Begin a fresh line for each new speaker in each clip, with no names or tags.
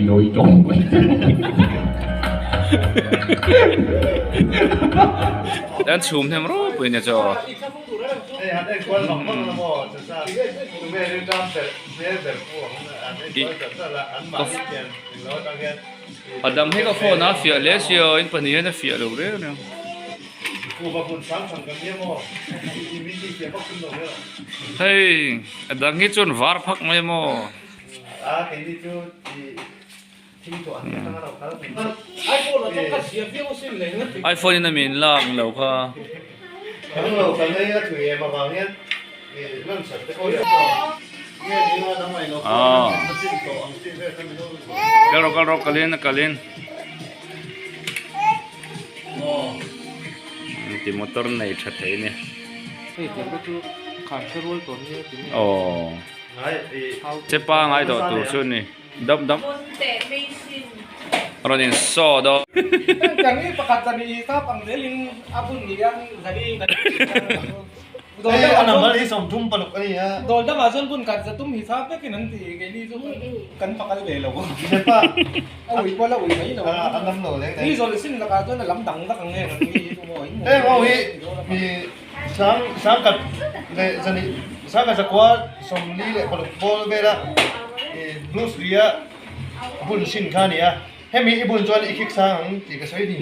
nổi trống vậy.
Dan chum thêm rồi bây giờ cho
Đây hạt đây quan lòng con là mò thật ra tụi mẹ đi làm về của anh ấy thật ra là anh bảo tiền thì nó tăng hơn
Adam hay có phone nó phía lẽ xíu in phần này nó phía đâu đấy nè
cô và con sáng thằng cái gì mò thì mình đi phía bắc kinh đâu nữa
hey Adam nghĩ chôn var phắc mấy mò
cái gì chứ thì của anh ấy thằng nào đó
iPhone là trong cái gì cũng xin lấy hết.
iPhone này mình làm lâu kha
thằng nào cái này tụi em mà vào nhé thì nó sẽ có được nghe như là mày nó
à
xin tổ anh xin về thằng nó
kalin thì motor này thật thế nè
Thì cái chú khám cái rule tuần như thế này.
ồ
đấy thì
chế pa ngay đó tụ xuân nè đâm rồi nên so đó
Chẳng nghĩ bạc tani isa pang deling abun niyan jadi
đây anh làm cái gì xong thum paluk cái này á
Dol da mazon pun kat zatum hisab ke nanti cái đi tu kan pakal be lo.
siapa
Ui wala ui mai lo.
anh làm nổi đấy
Ni zol sin la ka to na lam dang da kang nge ni tu mo.
Ê, mau hi, sáng cật lệ dân đi, sáng cật quá, xong đi lệ còn bol về đó, blues ria, bún xin khá nè, hem hi bún cho đi kích sáng thì cái sấy đi,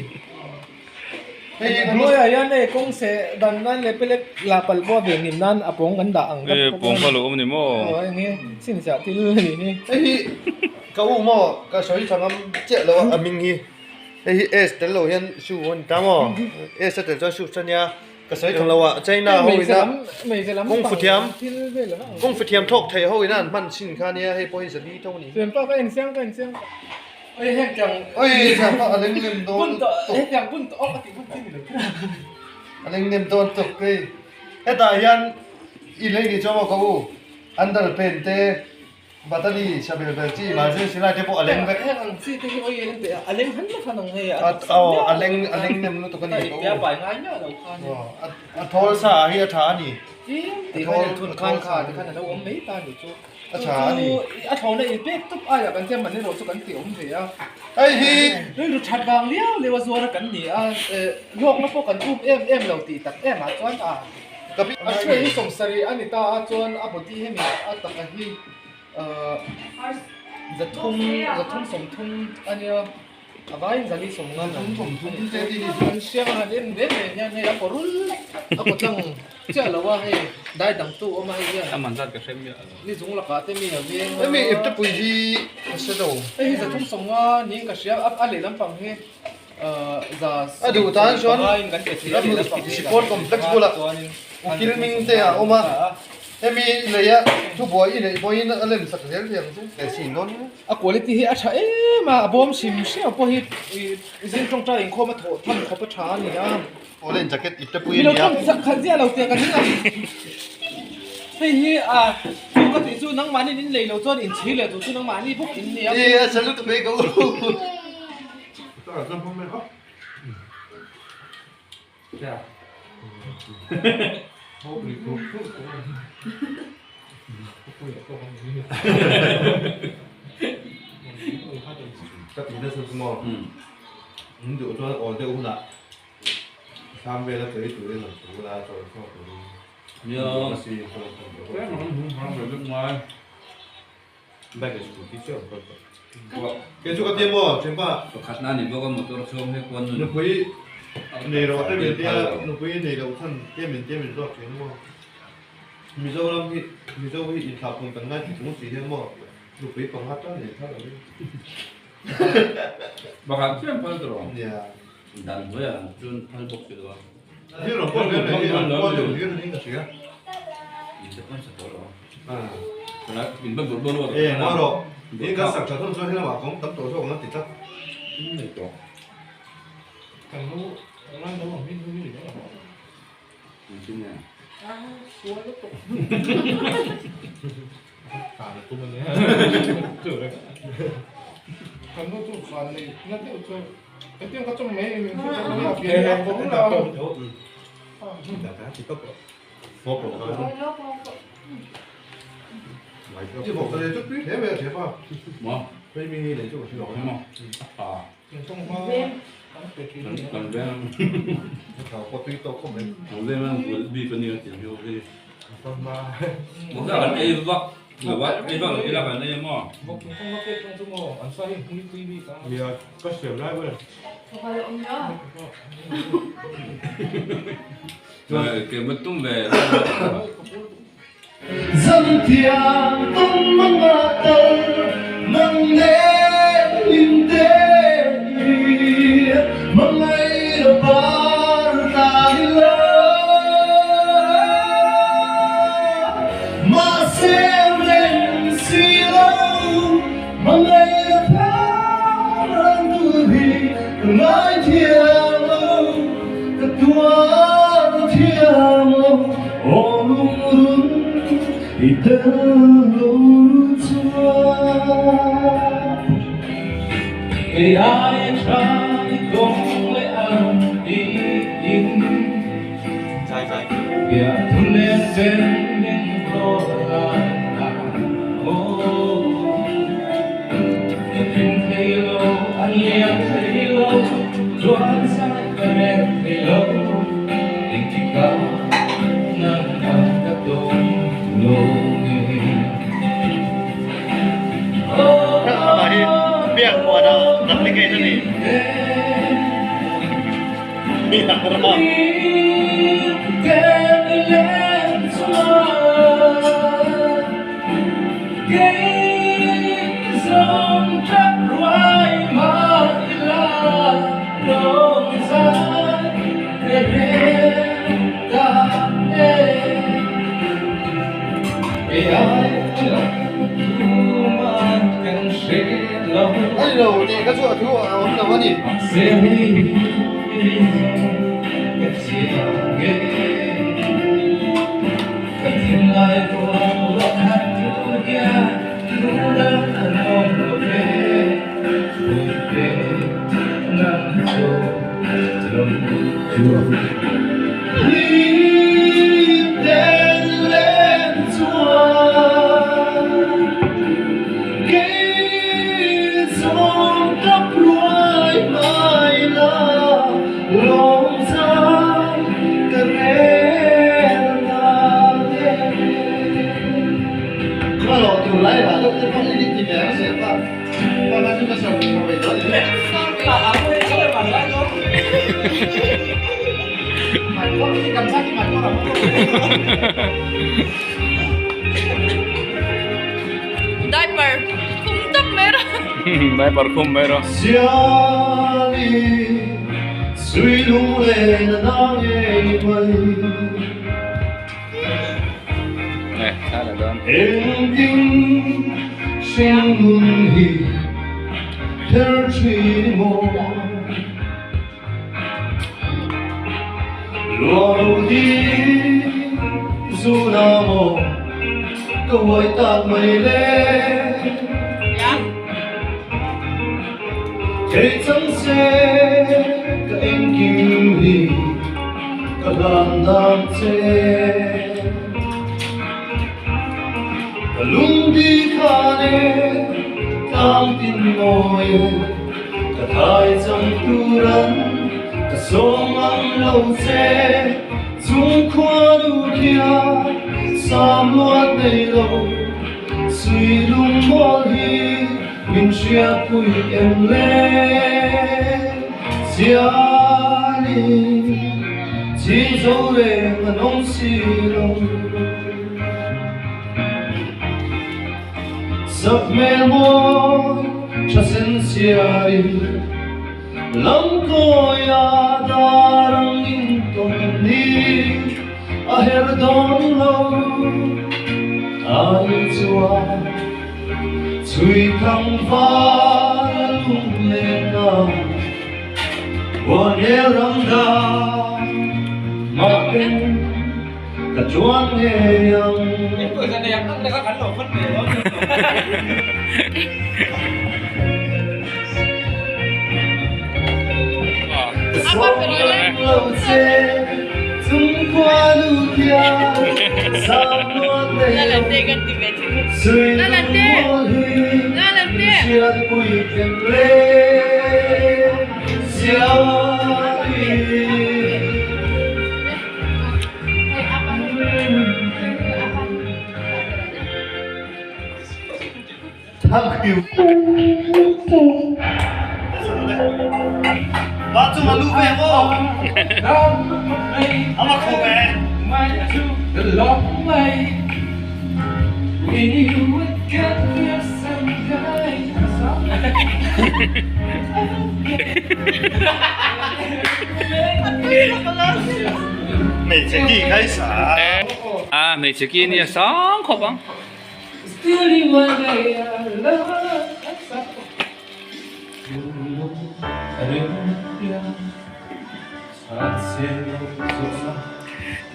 hey
Blo ya yan eh kung se dan nan le pelek la pal bo be nim nan apong ganda ang
ê bông pha lỗ này mò
Oh nge sin sa til ni ni.
hey cậu mò cái sấy thằng âm chết rồi, à mình hi, hey S tới lâu hiện siêu hơn tám mò, S tới cho siêu chân nha, cái sấy thằng lâu à, China hồi đó.
Mày sẽ lắm
Kung Fu Thiam.
Til be la.
Kung Fu Thiam thok thầy hồi nan man xin khá nè, hay bôi sẽ đi thôi nè.
Tuen pa ka en siang. Ôi hẹn chẳng
Ôi, sao có anh lên đồn
bún to hẹn chẳng bún to cái bún tin được.
anh lên đồn tục cái, cái tại hiện ít lấy đi cho mà cậu, anh đã bên thế, bắt đầu đi sao bây giờ chỉ mà chỉ xin lại cho bộ anh lên vậy,
Hẹn ang si ti oi en te aleng han na kanang he.
anh lên nem nó tục cái gì
Ya
cậu,
pai ngai na lo khan.
thôi sa hi thà nè,
Ti kan thun khan kha ti kan lo om mei ta ni chu.
thà nè,
A thau na i pe tup a ya kan tem man ni ro chu kan ti om ve a.
ai hi,
Ri ru that bang liao le wa zuara kan ni a lok na po kan tup em lo ti tak em a chuan a.
tapi
A chhe hi som sari ani ta a chuan a body he mi a tak a hi zathum som thum ania avai zali som ngan
thùng thế đi đi,
an siang ha den den ne nya ne a korul a ko tang cha lo wa he dai dang tu o ma hi ya
ăn mặn cái xem như
ni zung la ka te mi na ve
em bị ít tập gì, sao đâu,
ai zathum som nga ni ka sia a le lam pang he za
đủ tan xuân,
kan te thi le lam pang
support complex bola, kil mình thế à, oma. Em mi lấy á, chú bói này bói nó lên sạch thế liền chứ, để xỉn luôn.
a quality hi a tha e ma bom sim sia po hi zin trong tra in kho ma tho tham kho pa tha ni a
Ô lên jacket ít tập
mi lo
gì
tham
á.
khan zia lo te kan ni hei hi a chu ka ti chu nang mani nin lei lo chon in chi le chu nang mani buk in ni a
Đi, sao lúc tụi bay cậu. Các bạn đã xem mò, dụ cho ổn định là, tham về là tới tuổi là tuổi là rồi cho tuổi.
nhớ
Xì
cái nó không phải bên ngoài
Đây là chủ kỹ sư cái chỗ cái tiêm mò, xem ba.
khát na này bao gồm một tổ chôm hay quân
Nó quý này rồi cái mình tia, nó quý này đầu thân tiêm mình rồi cái mò. Mình dâu lắm thì mình dâu thì thảo cùng tầng ngay thì chúng chỉ thêm mò. Nó quý còn hát đó này thao là đi.
bakal siapa tuh
Dạ.
dan gue ya cun hal bok gitu lah
Thế rồi con cái này, con dùng cái này là gì á?
itu kan setorong
À.
karena bimbang berburu
Ê, mò rồi. Ini kan sạc chặt hơn cho thế nào cũng tấm tổ cho nó thì chắc.
ini tuh
kan lu orang dah mau min ni dah
intinya
suai lu tu
Cả tu mình
kan lu tu kan ni nanti tu cái tiếng có trong mấy mình không có làm việc làm cũng là
Đã cá thì tốc Phô cổ Chứ một cái chút biết thế bây giờ thế bao
mau
ไม่มีเลยจุกที่หลอก
đúng không à
อย่างช่วงว่าต้องเปิดทีนี้
còn bé
เขาปกติโตก็เหมือน
một đêm ăn của bị phân nhiều tiền nhiều đi
ต้นมา
một cái là cái vắt là vắt cái vắt cái là cái này mà
บอกถึงต้องมาเก็บตรงชั่วโมงอันใส่มีทีวีกัน
เมียก็เสียบได้เว้ย
rồi cái mất tung về
dân thiang tung măng mạ tơ măng nét in tê măng ấy ba ta đi lơ mà xem lên xì lâu măng ấy phá răng tu hi ngài thiang lâu cả tua thiang lâu ô lung lung Ita lutua Kay ai trai kong le an di in Kaya tulen sen din ko la mo Yung halo an liang halo Tuan sa karet halo Ikaw ng pagkatong Apa ini? Biar muat aplikasi ni. Biar ramah. Anh đâu thì cái chỗ thứ ông đâu đi. Kalau tu lain lah, tu tempat ini tidak siapa. Kalau tu macam apa itu?
Aku ini kalau masak tu. Kau ni kan sakit macam apa?
Diaper, kumtak meron.
đây parfum meron
Siali, suy lung lên nang ei mây.
này khá là đơn
Em tin sinh luôn hi theo truy mô lúa đầu đi dù nào mồ câu hỏi tạc mây lên thế chẳng sẽ các em kim hi các làm nam chế lung đi khane tam tin ngồi cả thái trong tu rắn cả số mang lâu xe dung qua đủ kia sam loát đầy lâu suy lung mơ hi mình chia vui em lên xia đi chỉ dấu để mà nông xì lòng sắp mê môi cho sen siari lòng coi à ta đang in tông đi à her đón lâu ai chua suy thăng phá lung lên nào qua nghe răng đà mà bên cả chuan nghe yang
Itu ada yang kan mereka kan loh kan loh.
Apa peroleh? Lalande kan tiba-tiba. Lalande.
Bắt cho mà lưu về không? Ông mà không về.
The long way. When you would get me some guy.
Mấy chiếc gì khai xả?
À, mấy chiếc kia này sáng khó bằng.
Still you one day I love.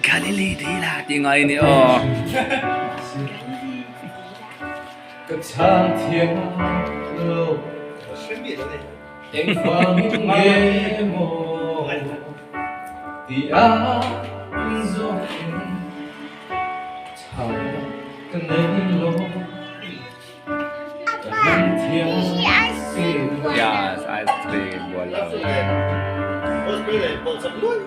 Galilee đi là tiếng Anh này oh.
Cái thang thiên lâu em vang nghe mồ thì ai rồi thằng cái này lâu
Yes, ice cream voila.
Bos beli, bos sebelum.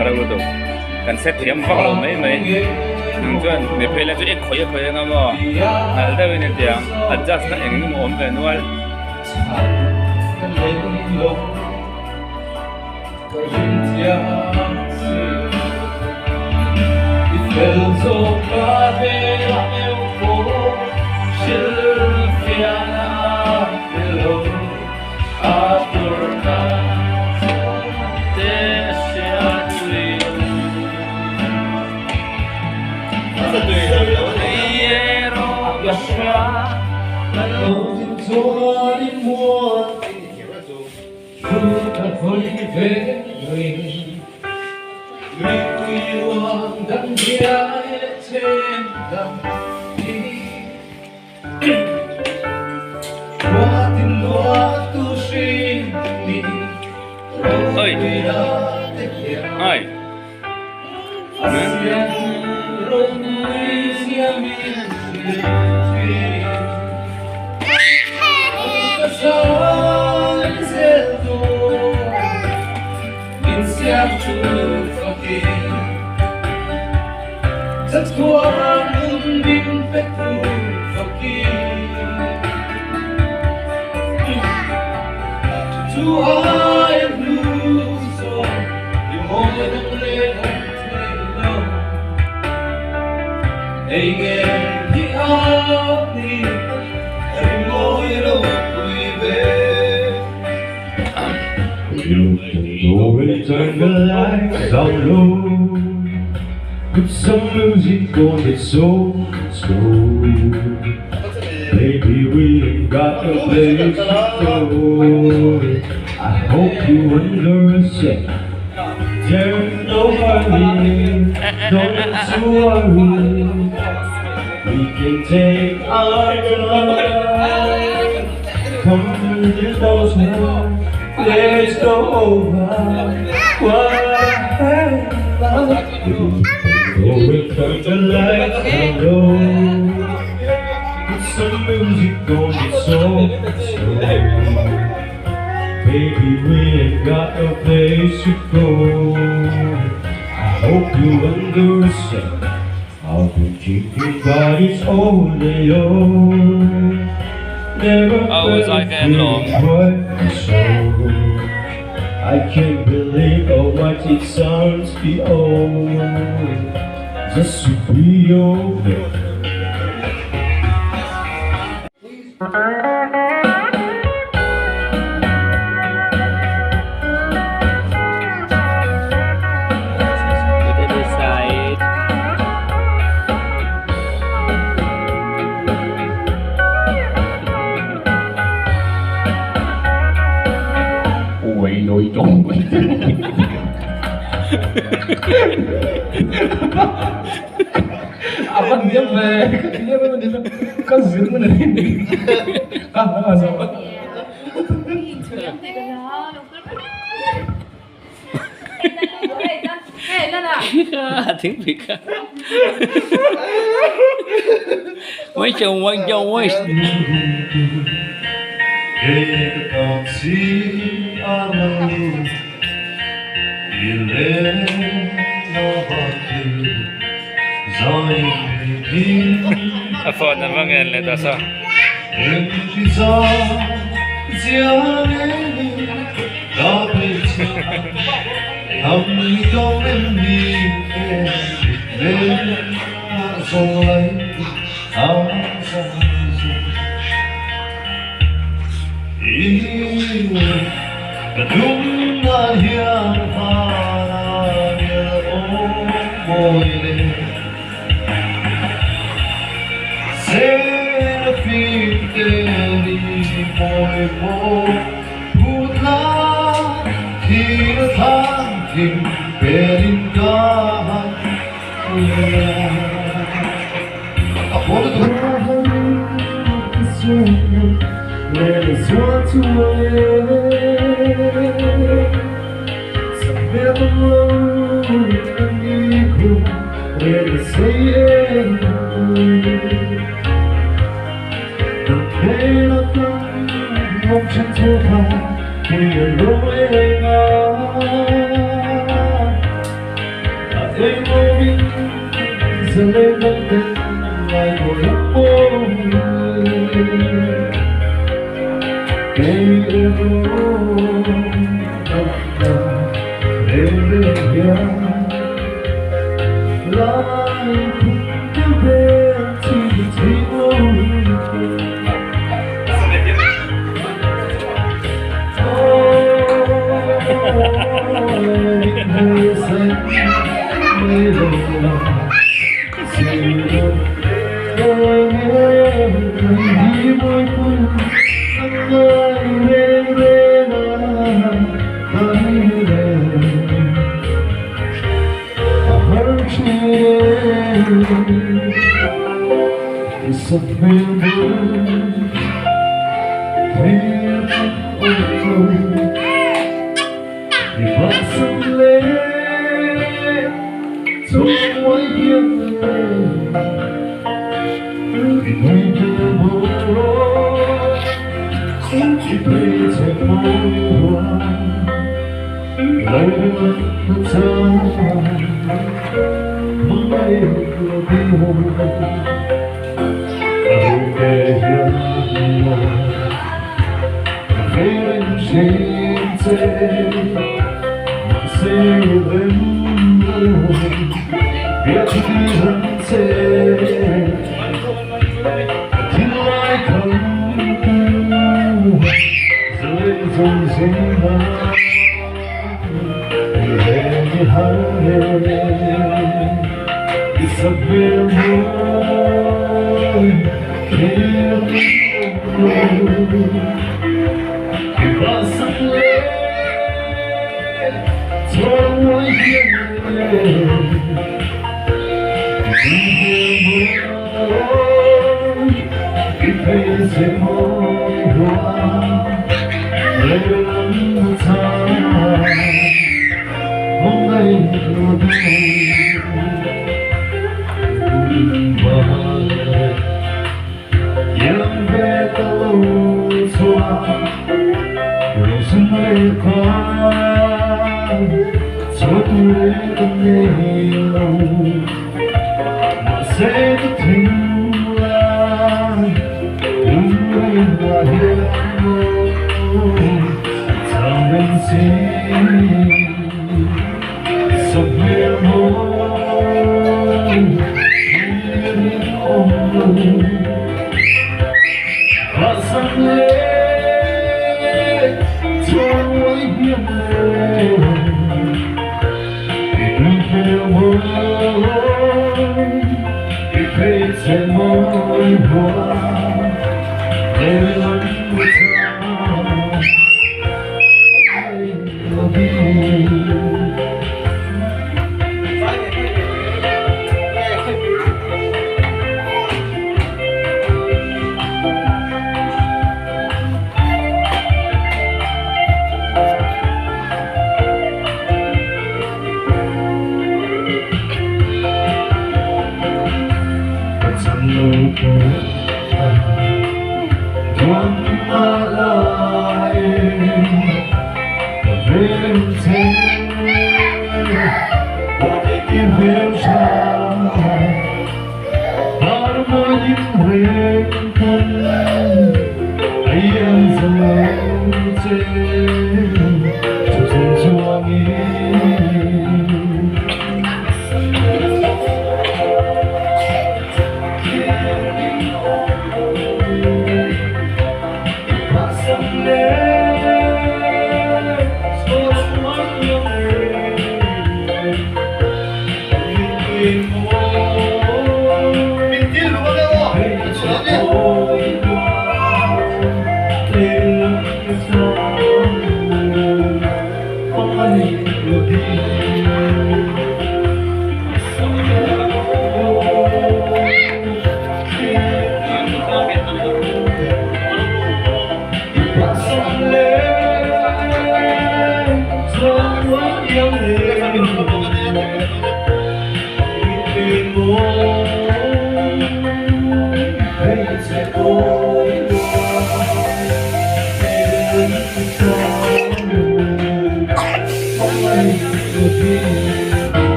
잘하고도 kan set thiam vak lo mai mai nang chuan me phela chu ek khoya nga mo al da win tiang adjust na eng mo om ve nual ơi ơi
Turn the lights down low. Put some music on it so slow. Baby, we ain't got a place to go. I hope you understand. There's no hurry, don't you worry. We can take our time. Come to the close now. Let's go over what happened. Going from the lights down. Put some music on it so slow. Baby, we ain't got a place to go. I hope you understand. I've been keeping bodies all day long. Never felt quite so. I can't believe how much it sounds beyond just to be your man. Nội trốn
à vẫn
nhớ về nhớ về mình có giữ mình đi à nó là sao
tiếng Việt mấy chồng quan châu ấy phone nó vang lên đó sao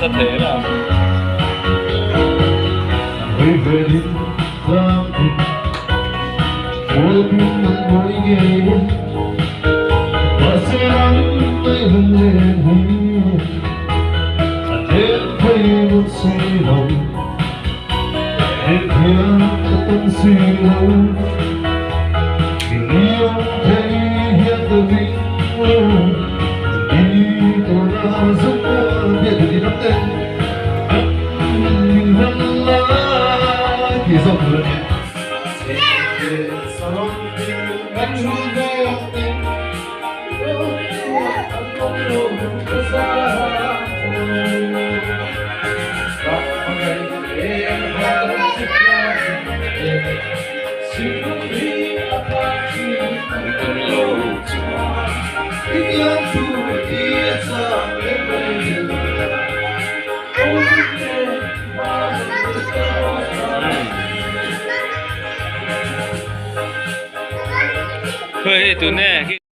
sa thế là hơi tụi nè